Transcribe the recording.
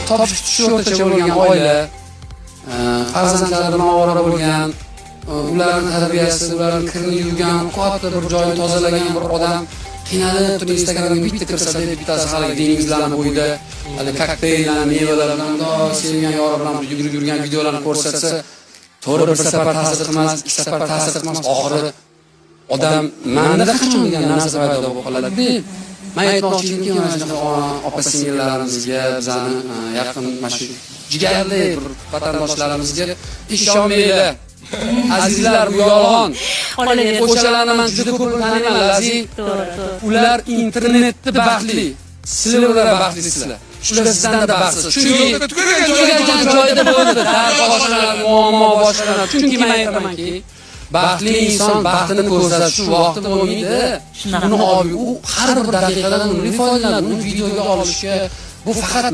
topish tutishi o'rtacha bo'lgan oila, farzandlari bilan ovora bo'lgan, ularning tarbiyasi, ularning kirini yuvgan, katta bir joyni tozalagan bir odam qiynalib turib Instagramga bitta kirsa deb bittasi hali dengizlarning bo'yida hali kokteyl, mevalar bilan sevgan yori bilan yugurib yurgan videolarni ko'rsatsa, to'g'ri bir safar ta'sir qilmas, ikki safar ta'sir qilmas, oxiri odam manda qachon degan narsa paydo bo'lib qoladi deb men aytmoqchimki, mana shunaqa opa-singillarimizga, bizani yaqin mana shu jigarli bir vatandoshlarimizga ishonmanglar. Azizlar, bu yolg'on. O'shalarni men juda ko'p taniyman, Lazi. Ular internetda baxtli. Sizlar baxtlisizlar. Shular sizdan da baxtsiz. Chunki tugagan joyda bo'ldi, dard boshlanadi, muammo boshlanadi. Chunki men aytamanki, baxtli inson baxtini ko'rsatish vaqti bo'lmaydi. Buni u har bir daqiqadan uni foydalanadi, uni videoga olishga bu faqat